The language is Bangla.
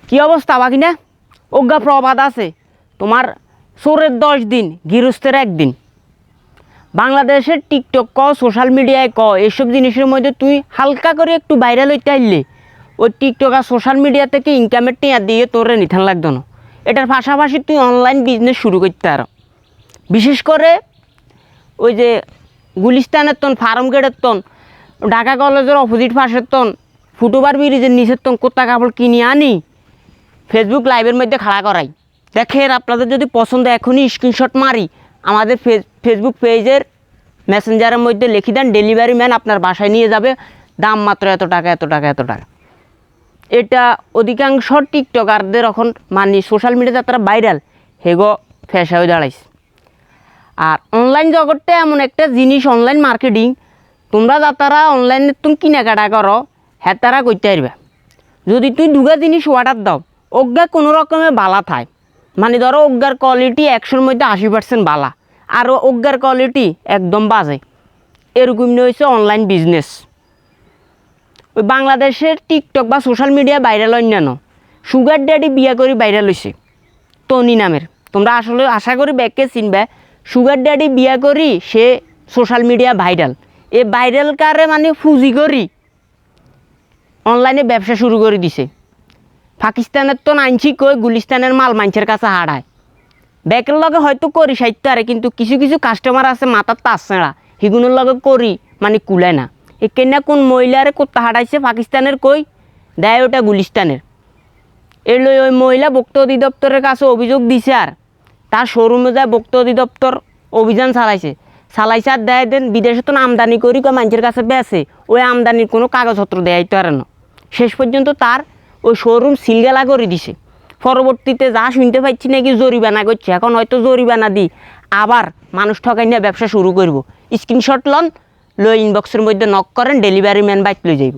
কি অবস্থা বাকি না অজ্ঞা প্রবাদ আছে তোমার চোরের 10 দিন গৃহস্থের 1 দিন। বাংলাদেশের টিকটক ক সোশ্যাল মিডিয়ায় ক এসব জিনিসের মধ্যে তুই হালকা করে একটু ভাইরাল হইতে আইলে ওই টিকটক আর সোশ্যাল মিডিয়া থেকে ইনকামের টিয়া দিয়ে তোরে নিথান লাগতো না। এটার পাশাপাশি তুই অনলাইন বিজনেস শুরু করতে পারো। বিশেষ করে ওই যে গুলিস্তানের তন ফার্ম গেটের তন ঢাকা কলেজের অপোজিট পাশের তন ফুটওভার ব্রিজের নিচের তন কোথা কাপড় কিনে আনি ফেসবুক লাইভের মধ্যে খাড়া করাই। দেখেন আপনাদের যদি পছন্দ এখনই স্ক্রিনশট মারি আমাদের ফেসবুক পেজের মেসেঞ্জারের মধ্যে লিখে দেন, ডেলিভারি ম্যান আপনার বাসায় নিয়ে যাবে, দাম মাত্র এত টাকা এত টাকা এত টাকা। এটা অধিকাংশ টিকটকারদের এখন মানে সোশ্যাল মিডিয়াতে তারা ভাইরাল হেগো ফ্যাশা হয়ে দাঁড়াইছে। আর অনলাইন জগৎটা এমন একটা জিনিস, অনলাইন মার্কেটিং, তোমরা যারা অনলাইনে তুমি কেনাকাটা করো হ্যাঁ তারা করতে পারবে। যদি তুই দুগা জিনিস অর্ডার দাও অজ্ঞা কোনো রকমের বালা থায়, মানে ধরো অজ্ঞার কোয়ালিটি 100-র মধ্যে 80% বালা আর অজ্ঞার কোয়ালিটি একদম বাজে, এরকম নিয়ে হয়েছে অনলাইন বিজনেস। ওই বাংলাদেশের টিকটক বা সোশ্যাল মিডিয়া ভাইরাল অন্যান্য সুগার ড্যাডি বিয়া করে ভাইরাল হয়েছে টনি নামের, তোমরা আসলে আশা করি ব্যাগকে চিনবে। সুগার ড্যাডি বিয়া করি সে সোশ্যাল মিডিয়া ভাইরাল, এ ভাইরাল কারে মানে ফুজি করি অনলাইনে ব্যবসা শুরু করে দিছে। পাকিস্তানের তো আনছি কই গুলিস্তানের মাল মানুষের কাছে হারায়, ব্যাকের লগে হয়তো করি সাহিত্য আরে, কিন্তু কিছু কিছু কাস্টমার আছে মাথার তাস ছেঁড়া হিগুনের লগে করি মানে কুলায় না। এ কেনা কোন মহিলারে কোথা হারাইছে পাকিস্তানের কই দেয় ওটা গুলিস্তানের। এর লই ওই মহিলা ভোক্তা অধিদপ্তরের কাছে অভিযোগ দিছে আর তার শোরুমে যায় ভোক্তা অধিদপ্তর অভিযান চালাইছে আর দেয় দেন বিদেশে তো আমদানি করি মানুষের কাছে বেছে ওই আমদানির কোনো কাগজপত্র দেয় তো আর না। শেষ পর্যন্ত তার ওই শোরুম সিলগালা করে দিছে। পরবর্তীতে যা শুনতে পাচ্ছি নাকি জরিমানা করছে, এখন হয়তো জরিমানা দিই আবার মানুষ ঠকাই নিয়ে ব্যবসা শুরু করব। স্ক্রিনশট লন লই ইনবক্সের মধ্যে নক করেন, ডেলিভারি ম্যান বাইক লই যাইব।